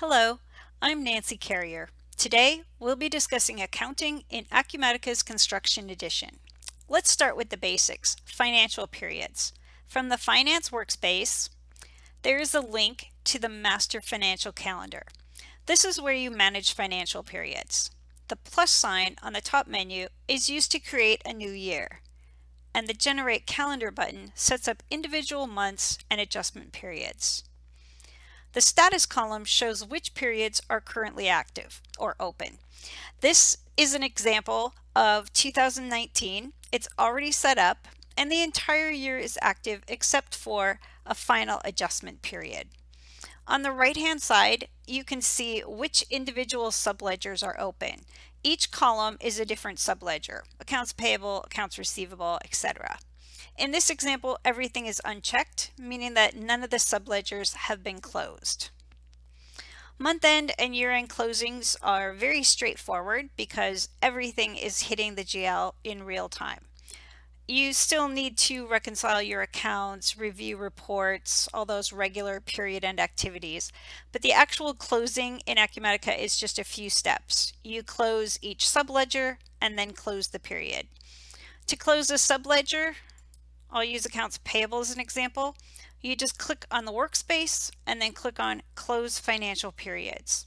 Hello, I'm Nancy Carrier. Today, we'll be discussing accounting in Acumatica's Construction Edition. Let's start with the basics, financial periods. From the Finance workspace, there is a link to the Master Financial Calendar. This is where you manage financial periods. The plus sign on the top menu is used to create a new year, and the Generate Calendar button sets up individual months and adjustment periods. The status column shows which periods are currently active or open. This is an example of 2019. It's already set up and the entire year is active except for a final adjustment period. On the right-hand side, you can see which individual subledgers are open. Each column is a different subledger: accounts payable, accounts receivable, etc. In this example, everything is unchecked, meaning that none of the subledgers have been closed. Month-end and year-end closings are very straightforward because everything is hitting the GL in real time. You still need to reconcile your accounts, review reports, all those regular period-end activities, but the actual closing in Acumatica is just a few steps. You close each subledger and then close the period. To close a subledger, I'll use accounts payable as an example. You just click on the workspace and then click on Close Financial Periods.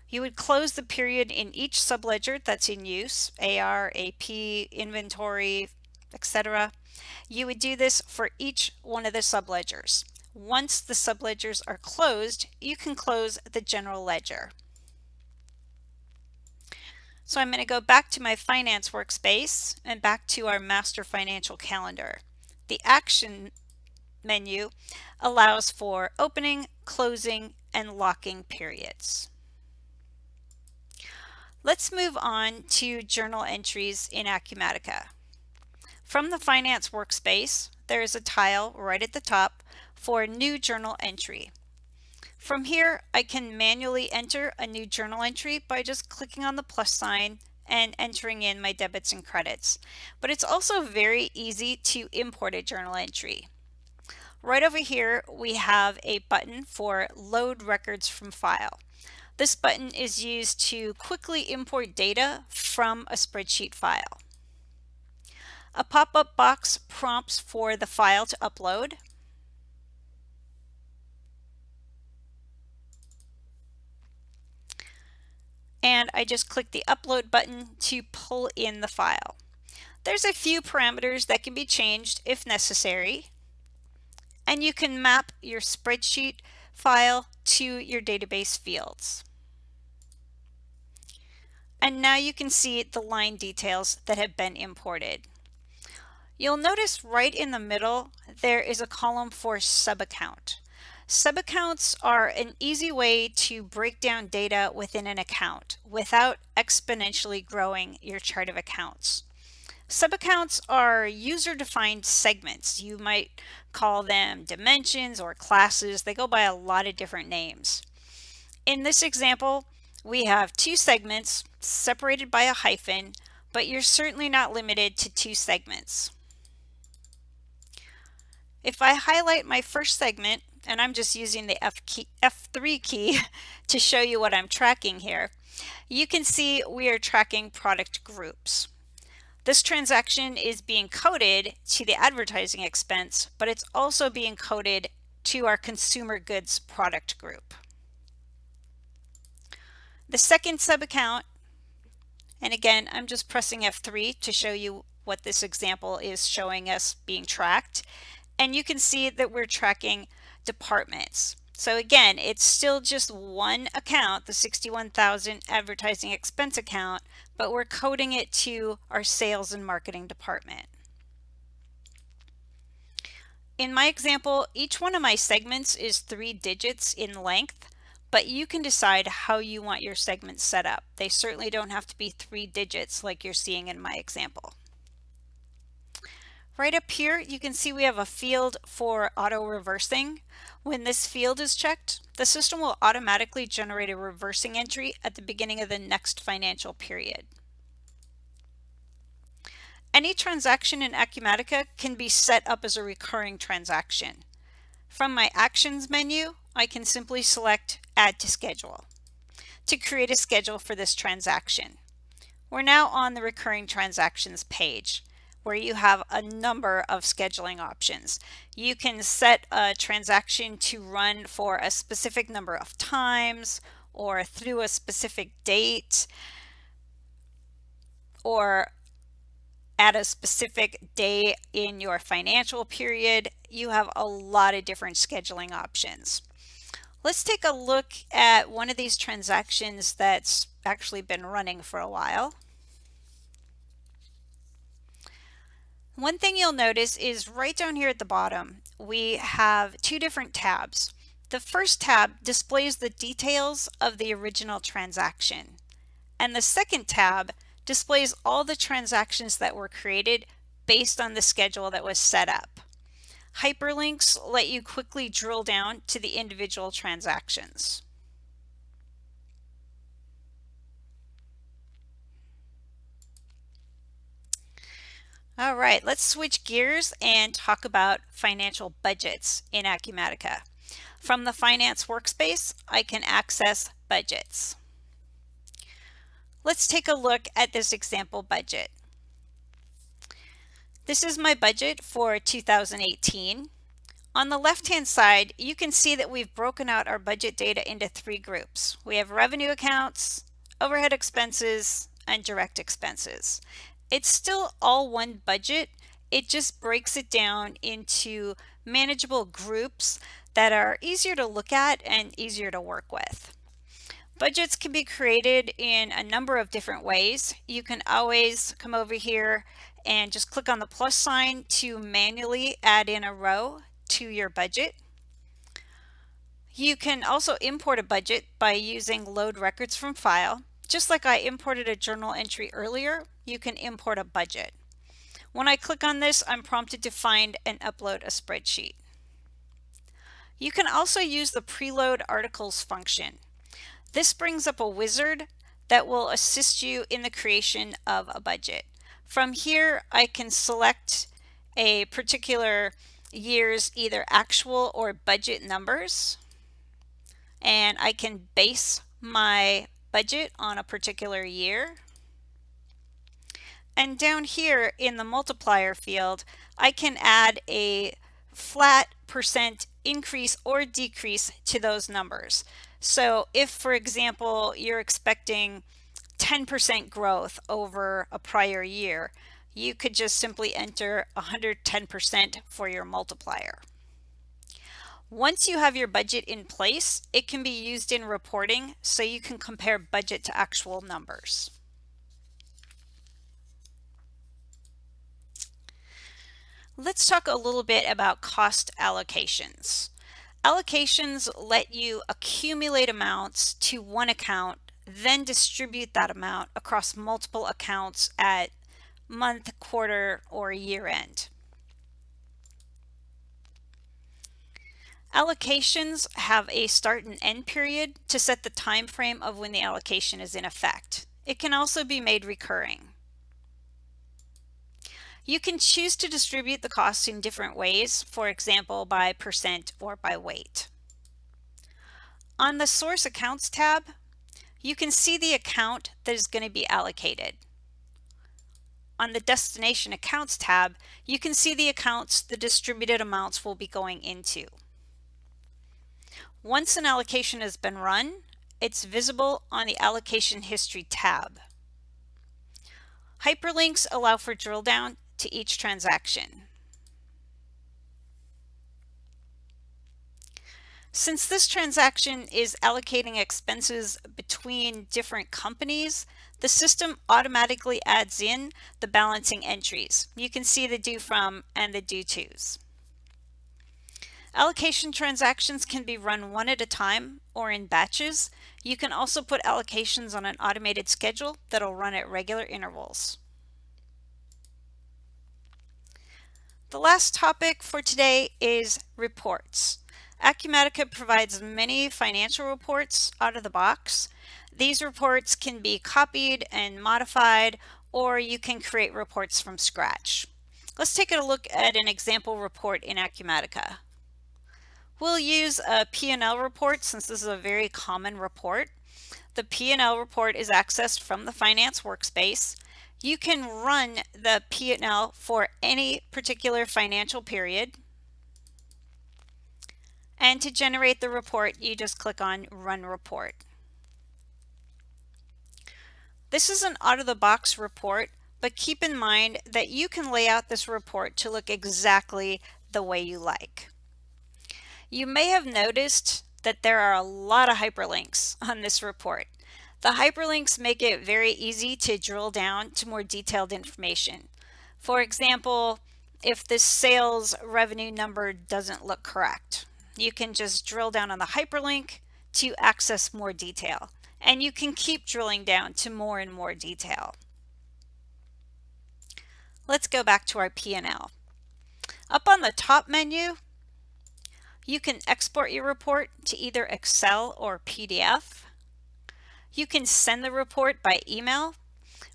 You would close the period in each subledger that's in use: AR, AP, inventory, etc. You would do this for each one of the subledgers. Once the subledgers are closed, you can close the general ledger. So I'm going to go back to my Finance workspace and back to our Master Financial Calendar. The Action menu allows for opening, closing, and locking periods. Let's move on to journal entries in Acumatica. From the Finance workspace, there is a tile right at the top for New Journal Entry. From here, I can manually enter a new journal entry by just clicking on the plus sign and entering in my debits and credits. But it's also very easy to import a journal entry. Right over here, we have a button for Load Records from File. This button is used to quickly import data from a spreadsheet file. A pop-up box prompts for the file to upload. And I just click the upload button to pull in the file. There's a few parameters that can be changed if necessary, and you can map your spreadsheet file to your database fields. And now you can see the line details that have been imported. You'll notice right in the middle there is a column for subaccount. Subaccounts are an easy way to break down data within an account without exponentially growing your chart of accounts. Subaccounts are user-defined segments. You might call them dimensions or classes. They go by a lot of different names. In this example, we have two segments separated by a hyphen, but you're certainly not limited to two segments. If I highlight my first segment, and I'm just using the F3 key to show you what I'm tracking here, you can see we are tracking product groups. This transaction is being coded to the advertising expense, but it's also being coded to our consumer goods product group. The second subaccount, and again, I'm just pressing F3 to show you what this example is showing us being tracked. And you can see that we're tracking departments. So again, it's still just one account, the 61,000 advertising expense account, but we're coding it to our sales and marketing department. In my example, each one of my segments is 3 digits in length, but you can decide how you want your segments set up. They certainly don't have to be 3 digits like you're seeing in my example. Right up here, you can see we have a field for auto reversing. When this field is checked, the system will automatically generate a reversing entry at the beginning of the next financial period. Any transaction in Acumatica can be set up as a recurring transaction. From my Actions menu, I can simply select Add to Schedule to create a schedule for this transaction. We're now on the Recurring Transactions page, where you have a number of scheduling options. You can set a transaction to run for a specific number of times or through a specific date or at a specific day in your financial period. You have a lot of different scheduling options. Let's take a look at one of these transactions that's actually been running for a while. One thing you'll notice is right down here at the bottom, we have two different tabs. The first tab displays the details of the original transaction, and the second tab displays all the transactions that were created based on the schedule that was set up. Hyperlinks let you quickly drill down to the individual transactions. All right, let's switch gears and talk about financial budgets in Acumatica. From the Finance workspace, I can access budgets. Let's take a look at this example budget. This is my budget for 2018. On the left-hand side, you can see that we've broken out our budget data into three groups. We have revenue accounts, overhead expenses, and direct expenses. It's still all one budget. It just breaks it down into manageable groups that are easier to look at and easier to work with. Budgets can be created in a number of different ways. You can always come over here and just click on the plus sign to manually add in a row to your budget. You can also import a budget by using Load Records from File. Just like I imported a journal entry earlier, you can import a budget. When I click on this, I'm prompted to find and upload a spreadsheet. You can also use the Preload Articles function. This brings up a wizard that will assist you in the creation of a budget. From here, I can select a particular year's either actual or budget numbers, and I can base my budget on a particular year. And down here in the multiplier field, I can add a flat percent increase or decrease to those numbers. So if, for example, you're expecting 10% growth over a prior year, you could just simply enter 110% for your multiplier. Once you have your budget in place, it can be used in reporting so you can compare budget to actual numbers. Let's talk a little bit about cost allocations. Allocations let you accumulate amounts to one account, then distribute that amount across multiple accounts at month, quarter, or year end. Allocations have a start and end period to set the time frame of when the allocation is in effect. It can also be made recurring. You can choose to distribute the costs in different ways, for example, by percent or by weight. On the Source Accounts tab, you can see the account that is going to be allocated. On the Destination Accounts tab, you can see the accounts the distributed amounts will be going into. Once an allocation has been run, it's visible on the Allocation History tab. Hyperlinks allow for drill down to each transaction. Since this transaction is allocating expenses between different companies, the system automatically adds in the balancing entries. You can see the due from and the due tos. Allocation transactions can be run one at a time or in batches. You can also put allocations on an automated schedule that'll run at regular intervals. The last topic for today is reports. Acumatica provides many financial reports out of the box. These reports can be copied and modified, or you can create reports from scratch. Let's take a look at an example report in Acumatica. We'll use a P&L report since this is a very common report. The P&L report is accessed from the Finance Workspace. You can run the P&L for any particular financial period. And to generate the report, you just click on Run Report. This is an out-of-the-box report, but keep in mind that you can lay out this report to look exactly the way you like. You may have noticed that there are a lot of hyperlinks on this report. The hyperlinks make it very easy to drill down to more detailed information. For example, if the sales revenue number doesn't look correct, you can just drill down on the hyperlink to access more detail. And you can keep drilling down to more and more detail. Let's go back to our P&L. Up on the top menu, you can export your report to either Excel or PDF. You can send the report by email.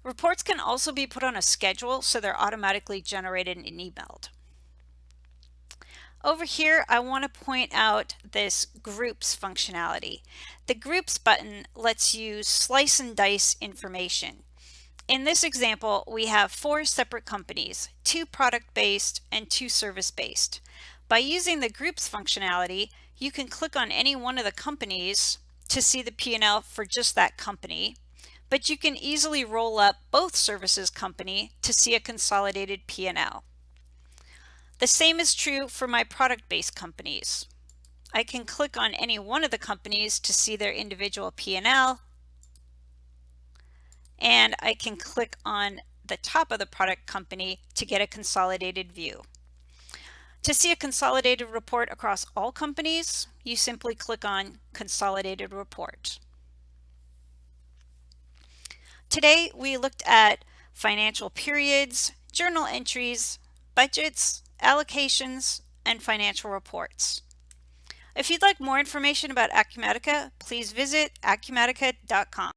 Reports can also be put on a schedule, so they're automatically generated and emailed. Over here, I want to point out this Groups functionality. The Groups button lets you slice and dice information. In this example, we have 4 separate companies, 2 product-based and 2 service-based. By using the Groups functionality, you can click on any one of the companies to see the P&L for just that company, but you can easily roll up both services company to see a consolidated P&L. The same is true for my product-based companies. I can click on any one of the companies to see their individual P&L, and I can click on the top of the product company to get a consolidated view. To see a consolidated report across all companies, you simply click on Consolidated Report. Today, we looked at financial periods, journal entries, budgets, allocations, and financial reports. If you'd like more information about Acumatica, please visit acumatica.com.